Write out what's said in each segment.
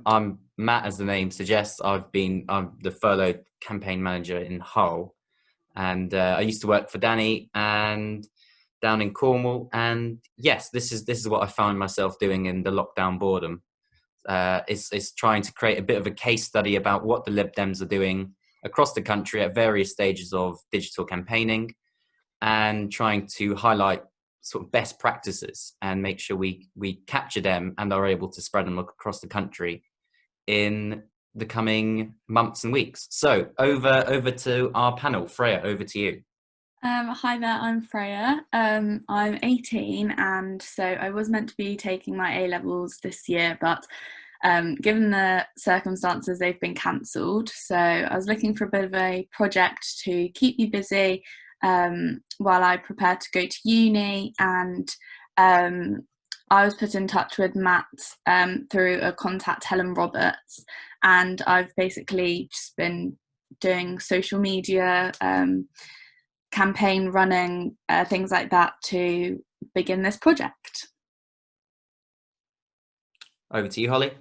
I'm Matt, as the name suggests. I'm the furloughed campaign manager in Hull, and I used to work for Danny and down in Cornwall. And yes, this is what I found myself doing in the lockdown boredom. Is trying to create a bit of a case study about what the Lib Dems are doing across the country at various stages of digital campaigning, and trying to highlight sort of best practices and make sure we capture them and are able to spread them across the country in the coming months and weeks. So over to our panel. Freya, over to you. Hi there, I'm Freya. I'm 18, and so I was meant to be taking my A-levels this year, but given the circumstances, they've been cancelled. So I was looking for a bit of a project to keep me busy while I prepared to go to uni, and I was put in touch with Matt through a contact, Helen Roberts, and I've basically just been doing social media, campaign running, things like that to begin this project. Over to you, Holly.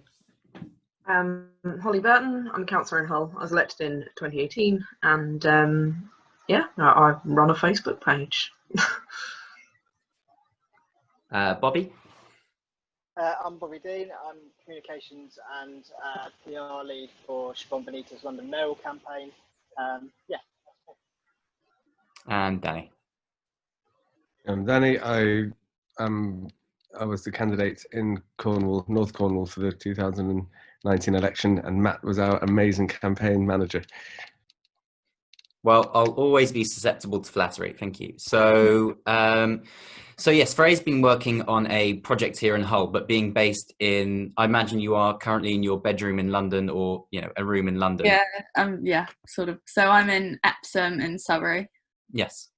Holly Burton, I'm a councillor in Hull. I was elected in 2018, and I run a Facebook page. Bobby? I'm Bobby Dean. I'm communications and PR lead for Siobhan Benita's London Mayoral campaign. And Danny. I'm Danny. I was the candidate in Cornwall, North Cornwall, for the 2019 election, and Matt was our amazing campaign manager. Well, I'll always be susceptible to flattery. Thank you. So yes, Freya's been working on a project here in Hull, but being based in, I imagine you are currently in your bedroom in London, or a room in London. Yeah, sort of. So I'm in Epsom in Surrey. Yes,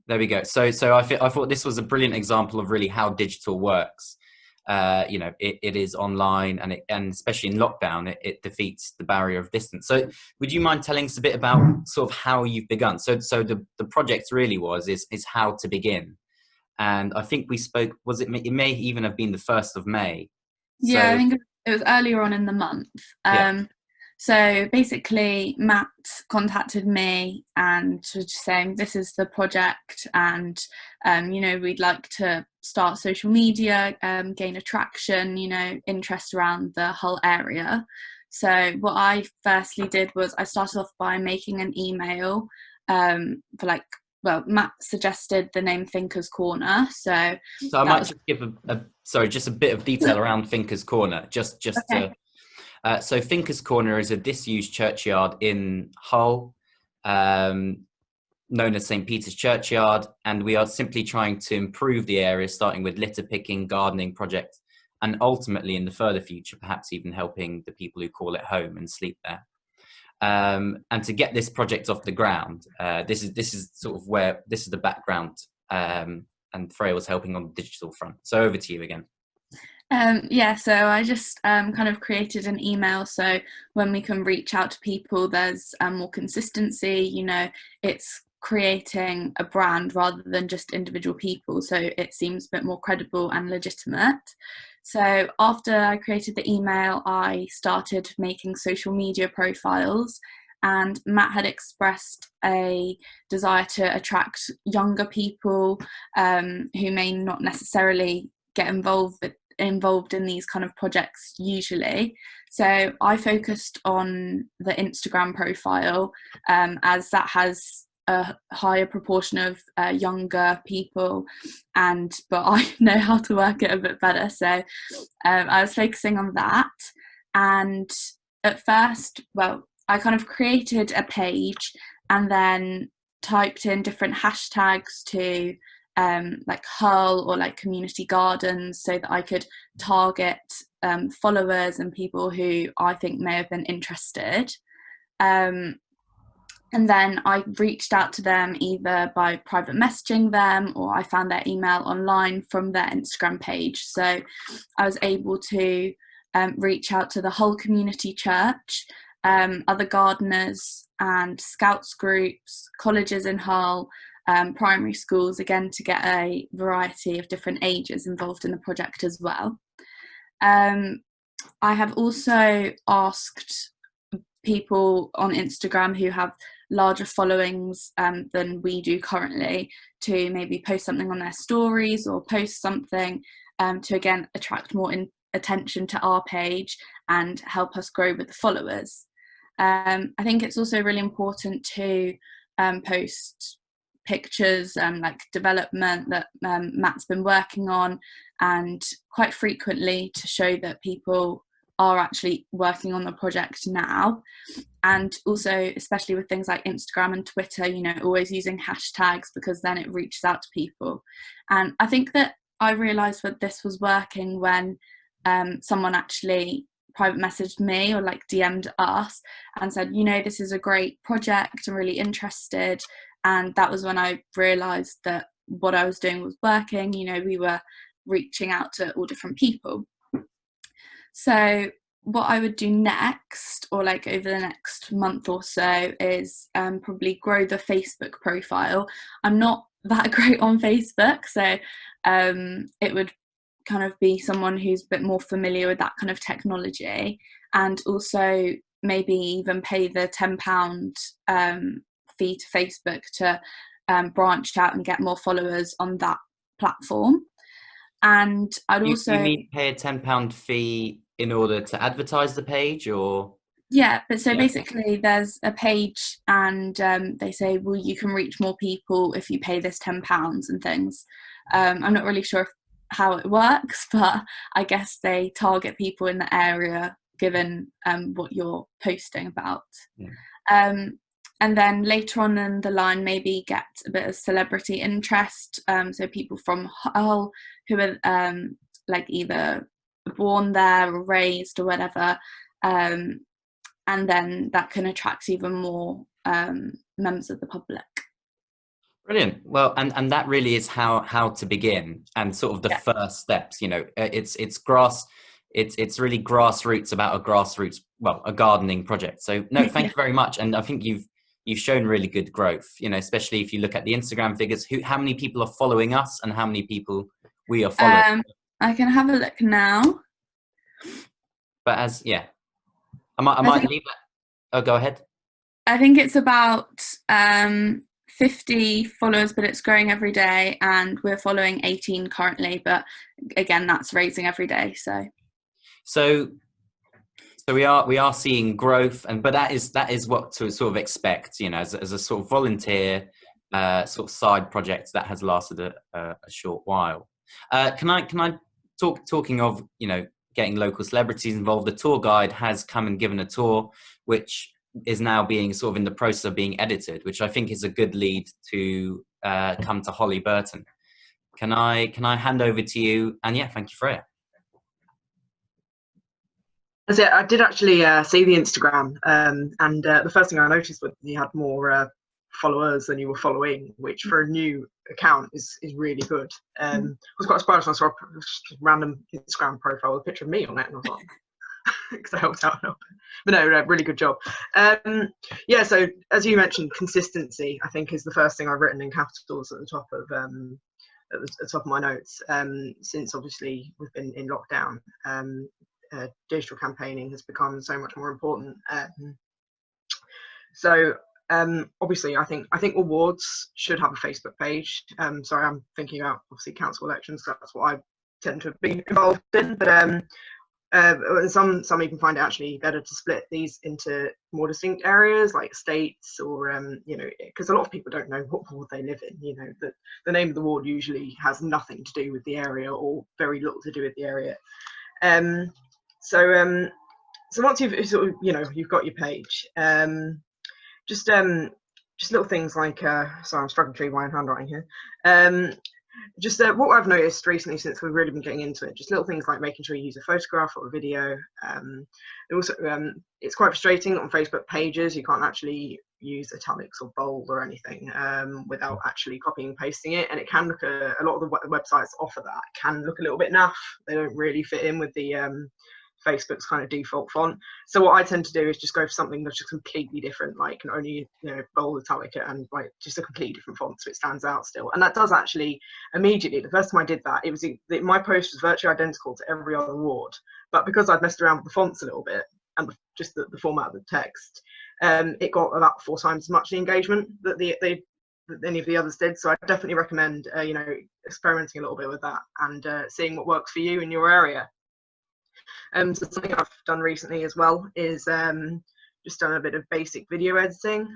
there we go. So I thought this was a brilliant example of really how digital works. It is online, and especially in lockdown, it defeats the barrier of distance. So would you mind telling us a bit about sort of how you've begun? So the project really is how to begin. And I think we spoke, it may even have been the 1st of May. Yeah, I think it was earlier on in the month. So basically, Matt contacted me and was just saying, this is the project, and we'd like to start social media, gain attraction, interest around the whole area. So what I firstly did was I started off by making an email Matt suggested the name Thinker's Corner, so I might just give just a bit of detail around Thinker's Corner, okay. So Thinker's Corner is a disused churchyard in Hull, known as St. Peter's Churchyard, and we are simply trying to improve the area, starting with litter picking, gardening projects, and ultimately in the further future, perhaps even helping the people who call it home and sleep there. And to get this project off the ground, this is sort of where this is the background, and Freya was helping on the digital front. So over to you again. So I just kind of created an email, so when we can reach out to people, there's more consistency. It's creating a brand rather than just individual people, so it seems a bit more credible and legitimate. So after I created the email, I started making social media profiles, and Matt had expressed a desire to attract younger people who may not necessarily get involved in these kind of projects usually. So I focused on the Instagram profile, as that has a higher proportion of younger people, but I know how to work it a bit better, so I was focusing on that. And at first, I kind of created a page and then typed in different hashtags to Hull or community gardens, so that I could target followers and people who I think may have been interested. And then I reached out to them either by private messaging them, or I found their email online from their Instagram page. So I was able to reach out to the Hull Community Church, other gardeners and scouts groups, colleges in Hull, primary schools, again to get a variety of different ages involved in the project as well. I have also asked people on Instagram who have larger followings than we do currently to maybe post something on their stories or post something to again attract more attention to our page and help us grow with the followers. I think it's also really important to post pictures like development that Matt's been working on, and quite frequently to show that people are actually working on the project now. And also, especially with things like Instagram and Twitter, you know, always using hashtags, because then it reaches out to people. And I think that I realised that this was working when someone actually private messaged me or like DM'd us and said, you know, this is a great project, I'm really interested. And that was when I realised that what I was doing was working. You know, we were reaching out to all different people. So what I would do next, or like over the next month or so, is probably grow the Facebook profile. I'm not that great on Facebook, so it would kind of be someone who's a bit more familiar with that kind of technology, and also maybe even pay the £10 fee to Facebook to branch out and get more followers on that platform. And I'd also... You need to pay a £10 fee in order to advertise the page, or? Yeah, but so basically there's a page and they say, well, you can reach more people if you pay this £10 and things. I'm not really sure how it works, but I guess they target people in the area given what you're posting about. Yeah. And then later on in the line, maybe get a bit of celebrity interest. So people from Hull who are like either born there or raised or whatever. And then that can attract even more members of the public. Brilliant. Well, and that really is how to begin, and sort of the first steps. You know, it's really grassroots, about a gardening project. So no, thank you very much. And I think you've shown really good growth. You know, especially if you look at the Instagram figures. How many people are following us, and how many people we are following? I can have a look now. But I might leave that. Oh, go ahead. I think it's about 50 followers, but it's growing every day, and we're following 18 currently, but again, that's raising every day. So we are seeing growth, but that is what to sort of expect, you know, as a sort of volunteer sort of side project that has lasted a short while. Can I talking of, you know, getting local celebrities involved, the tour guide has come and given a tour, which is now being sort of in the process of being edited, which I think is a good lead to come to Holly Burton. Can I hand over to you? And thank you, Freya. I did actually see the Instagram, and the first thing I noticed was you had more followers than you were following, which for a new account is really good. I was quite surprised when I saw a random Instagram profile with a picture of me on it, and I was like, because I helped out. But no, really good job. So as you mentioned, consistency, I think, is the first thing I've written in capitals at the top of my notes. Since obviously we've been in lockdown, digital campaigning has become so much more important. Obviously, I think all wards should have a Facebook page. Sorry, I'm thinking about obviously council elections. That's what I tend to be involved in. But some even find it actually better to split these into more distinct areas, like estates, or you know, because a lot of people don't know what ward they live in. You know, the name of the ward usually has nothing to do with the area, or very little to do with the area. So once you've sort of, you know, you've got your page, just little things like sorry, I'm struggling to read my own handwriting here. What I've noticed recently, since we've really been getting into it, just little things like making sure you use a photograph or a video. Also, it's quite frustrating on Facebook pages. You can't actually use italics or bold or anything without actually copying and pasting it, and it can look a lot of the websites offer that can look a little bit naff. They don't really fit in with the Facebook's kind of default font. So what I tend to do is just go for something that's just completely different, like can only, bold, italic, and like just a completely different font so it stands out still. And that does actually immediately, the first time I did that, it was my post was virtually identical to every other award, but because I'd messed around with the fonts a little bit and just the format of the text, it got about 4 times as much the engagement that that any of the others did. So I definitely recommend experimenting a little bit with that and seeing what works for you in your area. So something I've done recently as well is just done a bit of basic video editing.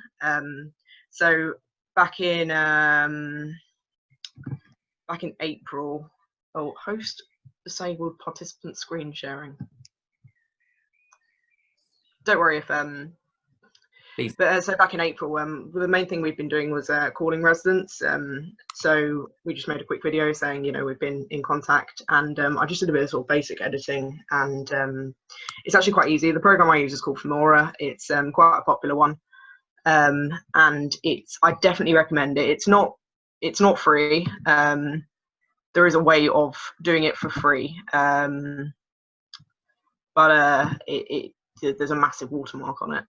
So back in April, host disabled participant screen sharing. Don't worry if but so back in April, the main thing we've been doing was calling residents. So we just made a quick video saying, we've been in contact, and I just did a bit of sort of basic editing, and it's actually quite easy. The program I use is called Fundraising. It's quite a popular one, and I definitely recommend it. It's not free. There is a way of doing it for free, but there's a massive watermark on it.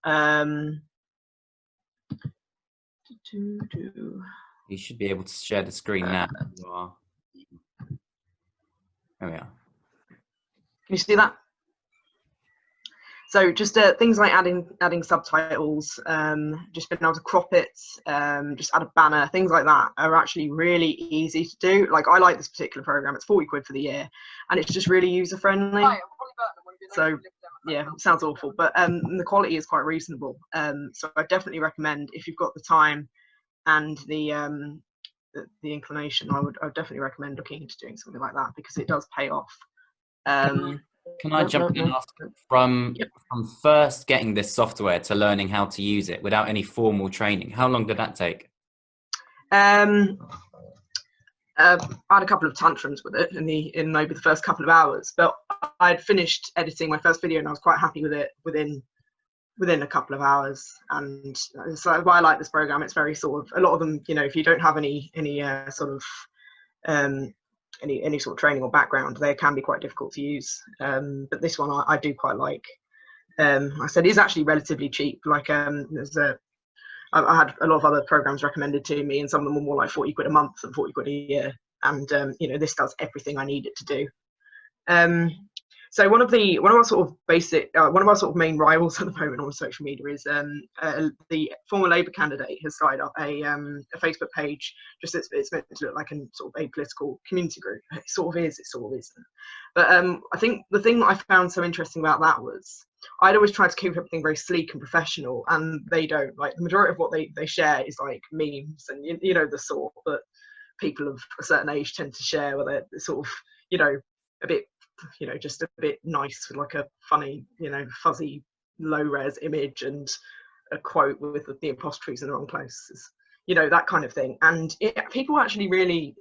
You should be able to share the screen now. There we are. Can you see that? So just things like adding subtitles, just being able to crop it, just add a banner, things like that are actually really easy to do. Like, I like this particular program. It's 40 quid for the year, and it's just really user friendly. So yeah, it sounds awful, but the quality is quite reasonable. So I definitely recommend, if you've got the time and the inclination, I would definitely recommend looking into doing something like that, because it does pay off. Can I jump in and ask, from first getting this software to learning how to use it without any formal training, how long did that take? I had a couple of tantrums with it in maybe the first couple of hours, but I'd finished editing my first video and I was quite happy with it within a couple of hours. And so why I like this program, it's very sort of, a lot of them, if you don't have any sort of any sort of training or background, they can be quite difficult to use. But this one I do quite like. I said it's actually relatively cheap. Like I had a lot of other programs recommended to me, and some of them were more like 40 quid a month and 40 quid a year. And this does everything I need it to do. So one of our sort of main rivals at the moment on social media is the former Labour candidate has started up a Facebook page. Just it's meant to look like a sort of apolitical community group. It sort of is, it sort of isn't. But I think the thing that I found so interesting about that was I'd always tried to keep everything very sleek and professional, and they don't. Like, the majority of what they share is like memes and the sort that people of a certain age tend to share, where they're sort of a bit just a bit nice with like a funny fuzzy low res image and a quote with the apostrophes in the wrong places, that kind of thing. And people actually really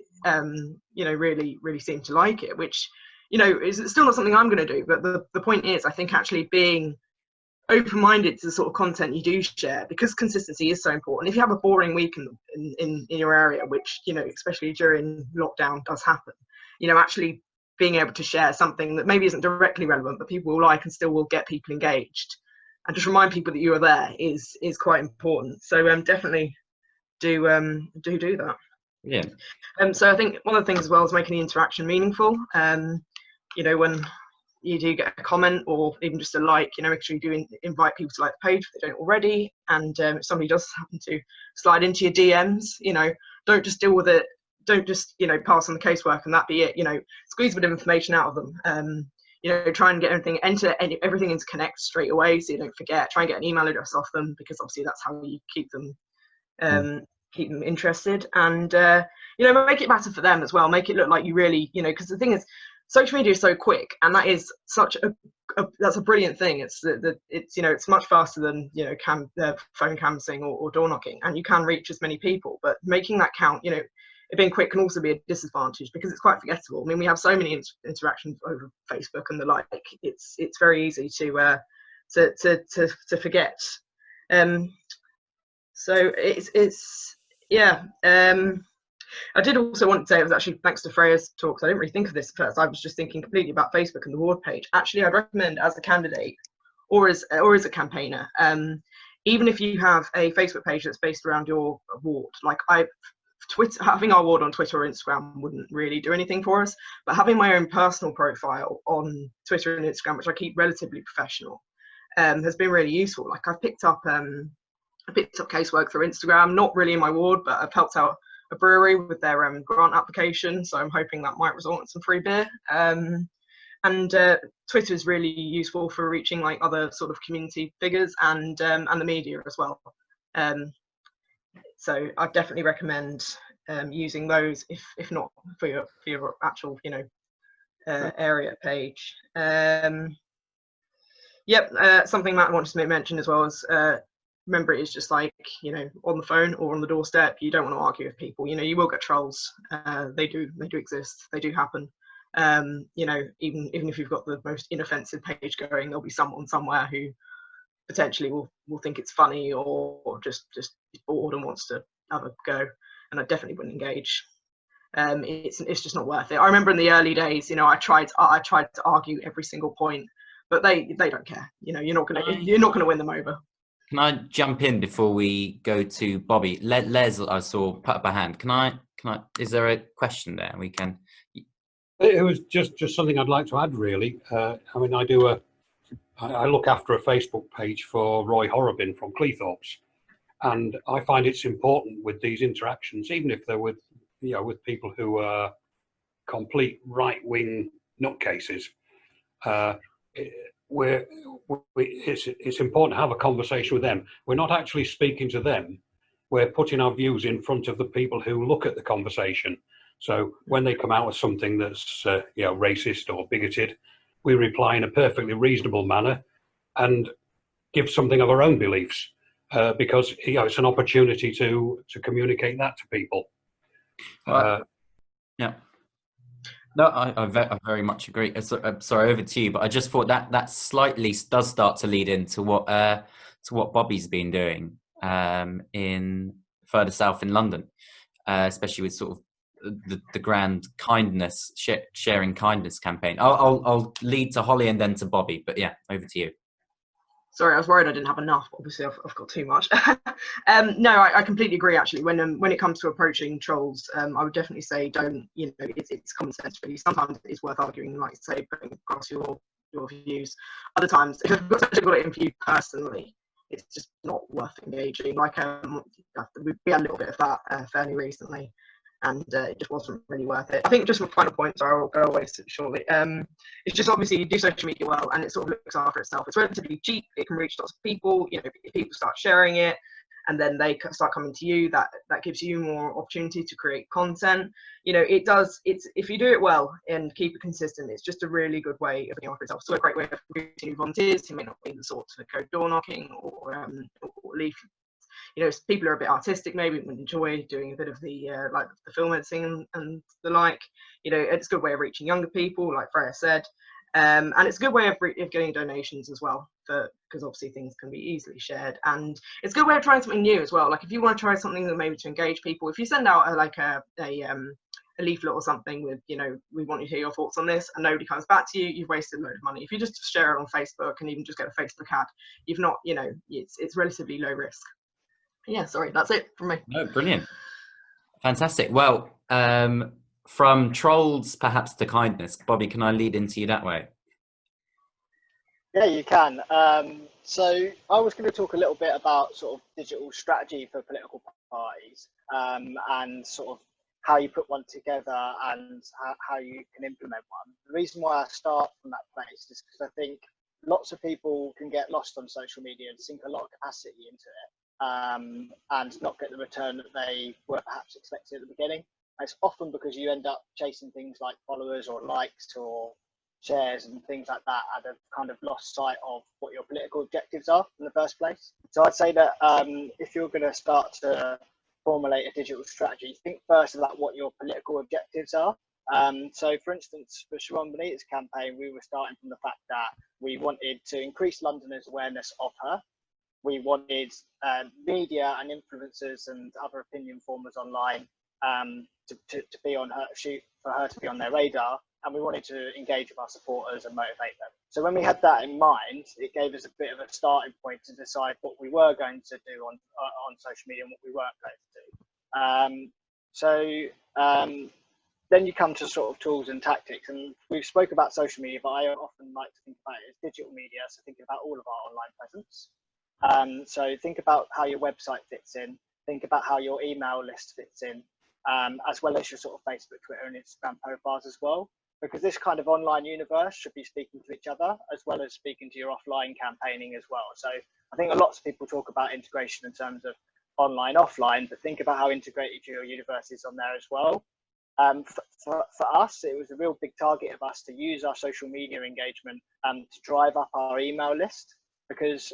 really seem to like it, which is still not something I'm going to do. But the point is, I think actually being open-minded to the sort of content you do share, because consistency is so important. If you have a boring week in your area, which especially during lockdown does happen, actually being able to share something that maybe isn't directly relevant but people will like and still will get people engaged, and just remind people that you are there is quite important. So definitely do that. Yeah. So I think one of the things as well is making the interaction meaningful. When you do get a comment or even just a like, make sure you do invite people to like the page if they don't already. And if somebody does happen to slide into your DMs, don't just deal with it. Don't just pass on the casework and that be it. Squeeze a bit of information out of them. Try and get enter everything into Connect straight away, so you don't forget. Try and get an email address off them, because obviously that's how you keep them interested. And make it matter for them as well. Make it look like you really, because the thing is, social media is so quick, and that is such that's a brilliant thing. It's it's much faster than phone canvassing or door knocking, and you can reach as many people. But making that count, it being quick can also be a disadvantage, because it's quite forgettable. I mean, we have so many interactions over Facebook and the like. It's very easy to forget. So it's yeah. I did also want to say it was actually thanks to Freya's talks. I didn't really think of this at first. I was just thinking completely about Facebook and the ward page. Actually, I'd recommend as a candidate or as a campaigner, even if you have a Facebook page that's based around your ward, like Twitter, having our ward on Twitter or Instagram wouldn't really do anything for us, but having my own personal profile on Twitter and Instagram, which I keep relatively professional, has been really useful. Like I've picked up casework through Instagram, not really in my ward, but I've helped out a brewery with their grant application, so I'm hoping that might result in some free beer. And Twitter is really useful for reaching like other sort of community figures and the media as well. So I definitely recommend using those, if not for your actual, area page. Something Matt wanted to mention as well is remember, it is just like, on the phone or on the doorstep. You don't want to argue with people. You will get trolls. They do exist. They do happen. Even if you've got the most inoffensive page going, there'll be someone somewhere who potentially will think it's funny or just bored and wants to have a go. And I definitely wouldn't engage. It's just not worth it. I remember in the early days, I tried to argue every single point, but they don't care. You're not gonna win them over. Can I jump in before we go to Bobby? Les, I saw put up a hand. Can I? Is there a question there? We can. It was just something I'd like to add, really. I mean, I look after a Facebook page for Roy Horrobin from Cleethorpes, and I find it's important with these interactions, even if they're with people who are complete right-wing nutcases. It's important to have a conversation with them. We're not actually speaking to them. We're putting our views in front of the people who look at the conversation. So when they come out with something that's racist or bigoted, we reply in a perfectly reasonable manner and give something of our own beliefs, because it's an opportunity to communicate that to people. Yeah. No, I very much agree. Sorry, over to you. But I just thought that slightly does start to lead into what Bobby's been doing in further south in London, especially with sort of the grand kindness sharing kindness campaign. I'll lead to Holly and then to Bobby. But yeah, over to you. Sorry, I was worried I didn't have enough. Obviously, I've got too much. No, I completely agree. Actually, when it comes to approaching trolls, I would definitely say don't. It's common sense really. Sometimes it's worth arguing, like say, putting across your views. Other times, if I've got it in for you personally, it's just not worth engaging. Like we had a little bit of that fairly recently, and it just wasn't really worth it. I think just my final point, so I'll go away shortly. It's just obviously you do social media well, and it sort of looks after itself. It's relatively cheap. It can reach lots of people. If people start sharing it, and then they start coming to you, that gives you more opportunity to create content. It does. If you do it well and keep it consistent, it's just a really good way of looking after itself. So a great way of recruiting volunteers who may not be the sort to go door knocking or leaf. People are a bit artistic, maybe would enjoy doing a bit of the like the film editing and the like. It's a good way of reaching younger people, like Freya said, and it's a good way of getting donations as well, because obviously things can be easily shared, and it's a good way of trying something new as well. Like if you want to try something that maybe to engage people, if you send out a leaflet or something with we want you to hear your thoughts on this, and nobody comes back to you, you've wasted a load of money. If you just share it on Facebook and even just get a Facebook ad, you've not it's relatively low risk. Yeah, sorry, that's it from me. No, brilliant. Fantastic. Well, from trolls perhaps to kindness, Bobby, can I lead into you that way? Yeah, you can. So I was going to talk a little bit about sort of digital strategy for political parties, and sort of how you put one together and how you can implement one. The reason why I start from that place is because I think lots of people can get lost on social media and sink a lot of capacity into it. And not get the return that they were perhaps expecting at the beginning. It's often because you end up chasing things like followers or likes or shares and things like that, and have kind of lost sight of what your political objectives are in the first place. So I'd say that if you're going to start to formulate a digital strategy, think first about what your political objectives are. So for instance, for Siobhan Bonita's campaign, we were starting from the fact that we wanted to increase Londoners' awareness of her. We wanted media and influencers and other opinion formers online to be on her shoot, for her to be on their radar, and we wanted to engage with our supporters and motivate them. So when we had that in mind, it gave us a bit of a starting point to decide what we were going to do on social media and what we weren't going to do. Then you come to sort of tools and tactics, and we've spoke about social media, but I often like to think about it as digital media, so thinking about all of our online presence. So think about how your website fits in, think about how your email list fits in, as well as your sort of Facebook, Twitter and Instagram profiles as well, because this kind of online universe should be speaking to each other as well as speaking to your offline campaigning as well. So I think lots of people talk about integration in terms of online, offline, but think about how integrated your universe is on there as well. For us, it was a real big target of us to use our social media engagement to drive up our email list, because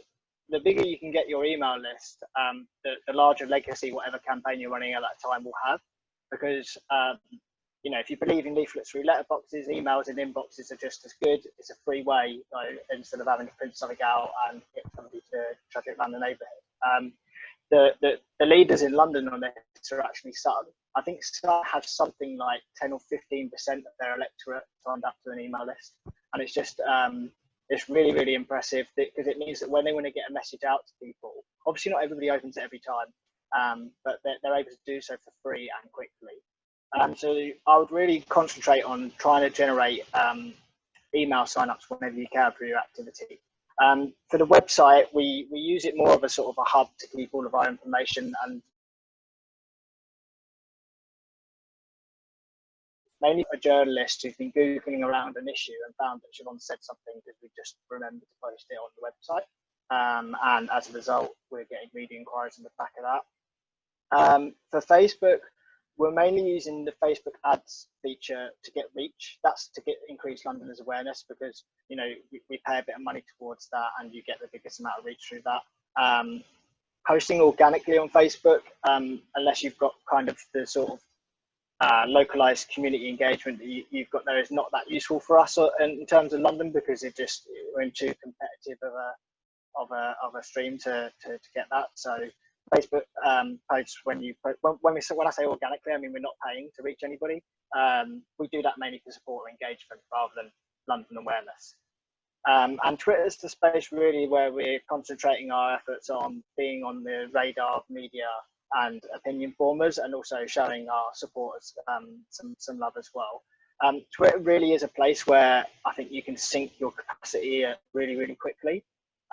the bigger you can get your email list, the larger legacy whatever campaign you're running at that time will have. Because you know, if you believe in leaflets through letterboxes, emails and inboxes are just as good. It's a free way, instead of having to print something out and get somebody to chuck it around the neighbourhood. The leaders in London on this are actually Sutton. I think Sutton have something like 10 or 15% of their electorate signed up to an email list, and it's just it's really, really impressive, because it means that when they want to get a message out to people, obviously not everybody opens it every time, but they're able to do so for free and quickly. So I would really concentrate on trying to generate email signups whenever you can for your activity. For the website, we use it more of a sort of a hub to keep all of our information, and mainly for journalists who've been Googling around an issue and found that Siobhan said something because we just remembered to post it on the website. And as a result, we're getting media inquiries on the back of that. For Facebook, we're mainly using the Facebook ads feature to get reach. That's to get increased Londoners' awareness, because, you know, we pay a bit of money towards that and you get the biggest amount of reach through that. Posting organically on Facebook, unless you've got kind of the sort of localized community engagement that you've got there, is not that useful for us in terms of London, because we're in too competitive of a stream to get that. So Facebook posts, when I say organically, I mean we're not paying to reach anybody. We do that mainly to support engagement rather than London awareness. And Twitter's the space really where we're concentrating our efforts on being on the radar of media and opinion formers, and also showing our supporters some love as well. Twitter really is a place where I think you can sink your capacity really, really quickly.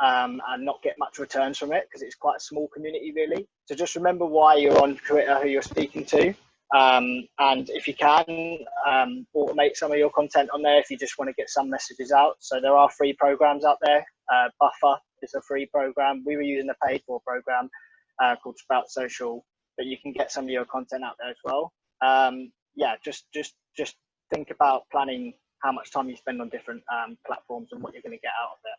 And not get much returns from it, because it's quite a small community really. So just remember why you're on Twitter, who you're speaking to, and if you can, automate some of your content on there if you just want to get some messages out. So there are free programs out there. Buffer is a free program. We were using a paid for program called Sprout Social, but you can get some of your content out there as well. Yeah, just think about planning how much time you spend on different platforms and what you're going to get out of it.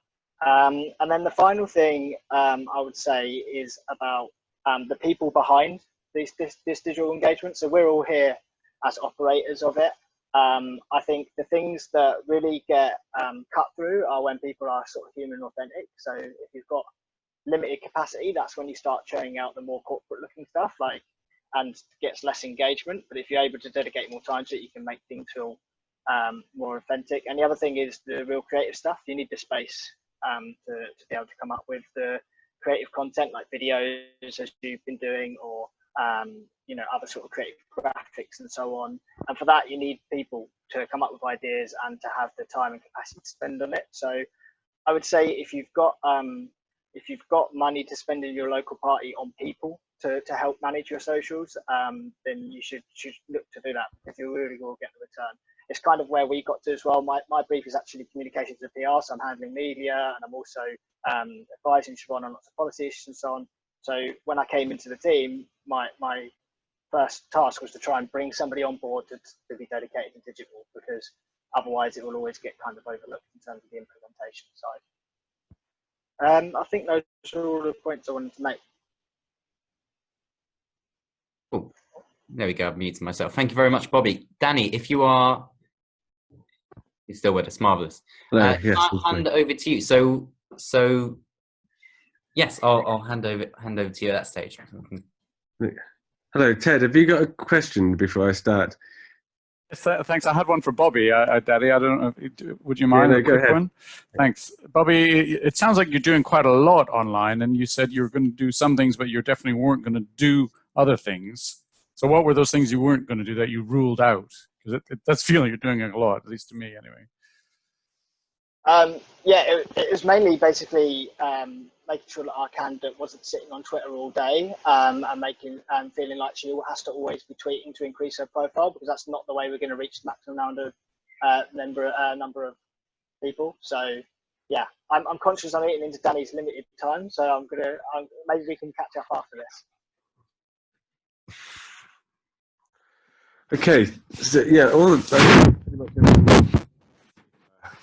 And then the final thing I would say is about the people behind this digital engagement. So we're all here as operators of it. I think the things that really get cut through are when people are sort of human and authentic. So if you've got limited capacity, that's when you start churning out the more corporate looking stuff, and gets less engagement. But if you're able to dedicate more time to it, you can make things feel more authentic. And the other thing is the real creative stuff. You need the space to be able to come up with the creative content, like videos as you've been doing, or you know, other sort of creative graphics and so on. And for that, you need people to come up with ideas and to have the time and capacity to spend on it. So I would say if you've got money to spend in your local party on people to help manage your socials, then you should look to do that, because you really will get the return. It's kind of where we got to as well. My brief is actually communications and PR, so I'm handling media, and I'm also advising Siobhan on lots of policy issues and so on. So when I came into the team, my first task was to try and bring somebody on board to be dedicated to digital, because otherwise it will always get kind of overlooked in terms of the implementation side. I think those are all the points I wanted to make. Oh, there we go. I've muted myself. Thank you very much, Bobby. Danny, if you're still with us, marvelous. Yes, I'll hand it over to you. So yes, I'll hand over to you at that stage. Hello, Ted. Have you got a question before I start? Thanks. I had one for Bobby, Daddy. I don't know. Would you Yeah, mind no, a go quick ahead. one? Thanks, Bobby. It sounds like you're doing quite a lot online, and you said you were going to do some things, but you definitely weren't going to do other things. So, what were those things you weren't going to do that you ruled out? Because it does feel like you're doing a lot, at least to me, anyway. Yeah, it was mainly basically making sure that our candidate wasn't sitting on Twitter all day and feeling like she has to always be tweeting to increase her profile, because that's not the way we're going to reach the maximum number of people. So yeah, I'm conscious I'm eating into Danny's limited time, so maybe we can catch up after this. Okay, so yeah,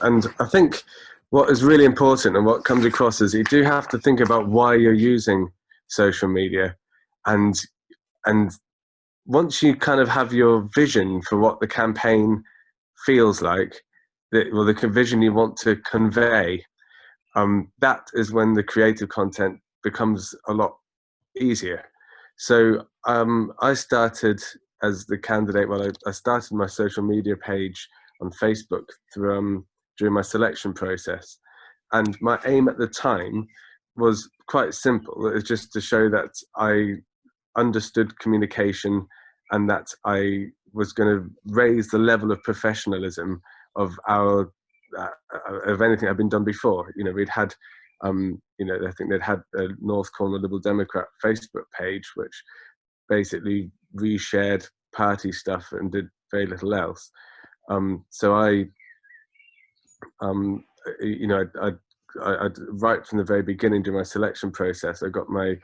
and I think what is really important and what comes across is you do have to think about why you're using social media, and once you kind of have your vision for what the campaign feels like, the vision you want to convey, that is when the creative content becomes a lot easier. So I started as the candidate. Well, I started my social media page on Facebook during my selection process, and my aim at the time was quite simple. It was just to show that I understood communication and that I was going to raise the level of professionalism of our of anything that had been done before. You know, we'd had I think they'd had a North Cornwall Lib Dem Facebook page, which basically reshared party stuff and did very little else. So I right from the very beginning during my selection process, I got my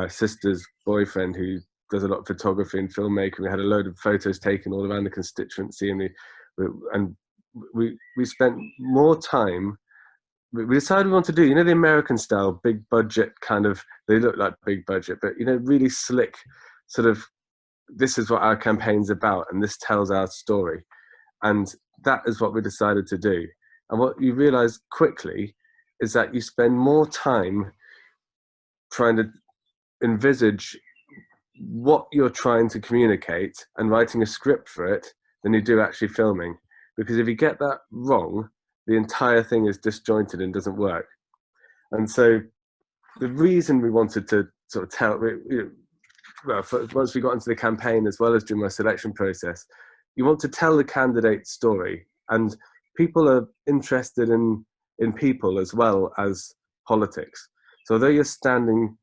sister's boyfriend, who does a lot of photography and filmmaking. We had a load of photos taken all around the constituency, and we spent more time. We decided we want to do, the American style, big budget kind of, they look like big budget, but, really slick sort of, this is what our campaign's about, and this tells our story. And that is what we decided to do. And what you realize quickly is that you spend more time trying to envisage what you're trying to communicate and writing a script for it than you do actually filming. Because if you get that wrong, the entire thing is disjointed and doesn't work. And so the reason we wanted to sort of tell, once we got into the campaign, as well as during my selection process, you want to tell the candidate's story. And people are interested in people as well as politics. So although you're standing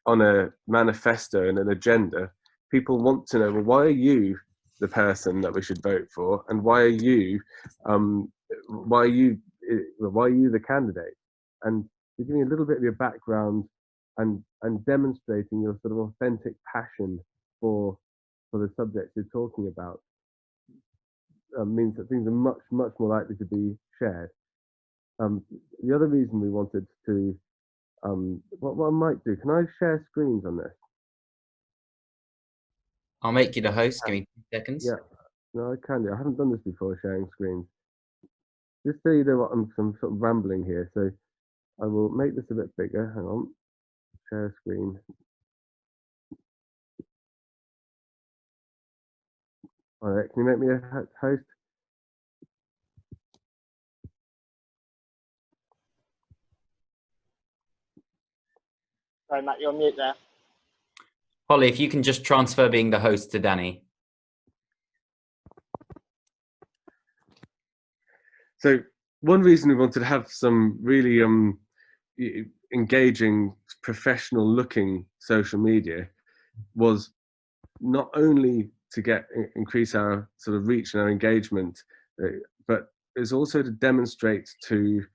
on a manifesto and an agenda, people want to know, well, why are you the person that we should vote for, and why are you the candidate? And to give me a little bit of your background and demonstrating your sort of authentic passion for the subject you're talking about means that things are much more likely to be shared. The other reason we wanted to what I might do, can I share screens on this? I'll make you the host. Give me 2 seconds. Yeah, no, I can do. I haven't done this before, sharing screens. Just so you know what, I'm sort of rambling here, so I will make this a bit bigger. Hang on, share screen. All right, can you make me a host? Sorry, Matt, you're on mute there. Holly, if you can just transfer being the host to Danny. So one reason we wanted to have some really engaging, professional-looking social media was not only to increase our sort of reach and our engagement, but it's also to demonstrate to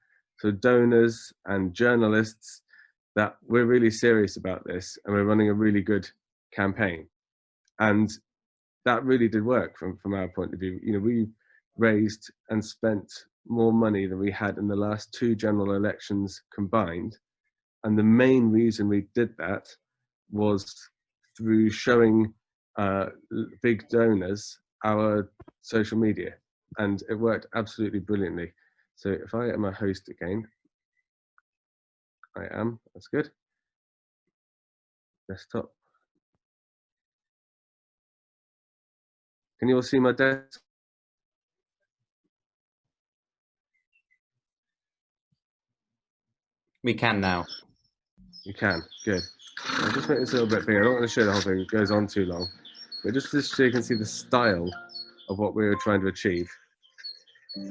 donors and journalists that we're really serious about this and we're running a really good campaign. And that really did work from our point of view. We raised and spent more money than we had in the last 2 general elections combined. And the main reason we did that was through showing big donors our social media, and it worked absolutely brilliantly. So if I am a host again, I am, that's good. Desktop. Can you all see my desk? We can now. You can, good. I'll just make this a little bit bigger. I don't want to show the whole thing, it goes on too long. But just so you can see the style of what we were trying to achieve. I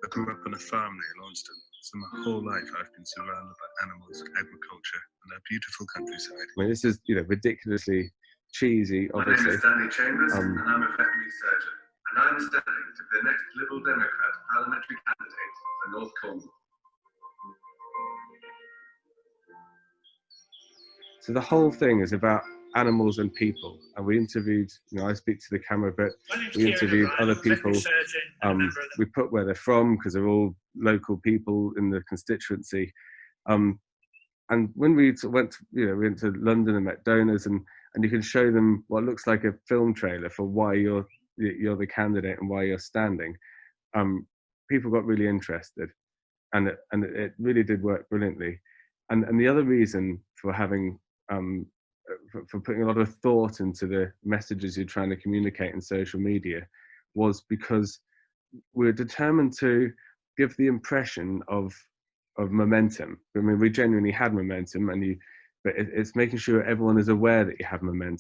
grew up on a farm near Launceston, so my whole life I've been surrounded by animals, agriculture, and our beautiful countryside. I mean, this is, you know, ridiculously cheesy, obviously. My name is Danny Chambers, and I'm a veterinary surgeon, and I'm standing to be the next Liberal Democrat parliamentary candidate for North Cornwall. So the whole thing is about animals and people, and we interviewed, you know, I speak to the camera, but we interviewed other people. We put where they're from because they're all local people in the constituency. And when we went to London and met donors, and you can show them what looks like a film trailer for why you're the candidate and why you're standing. People got really interested, and it really did work brilliantly. And the other reason for having for putting a lot of thought into the messages you're trying to communicate in social media was because we're determined to give the impression of momentum. I mean, we genuinely had momentum, but it's making sure everyone is aware that you have momentum.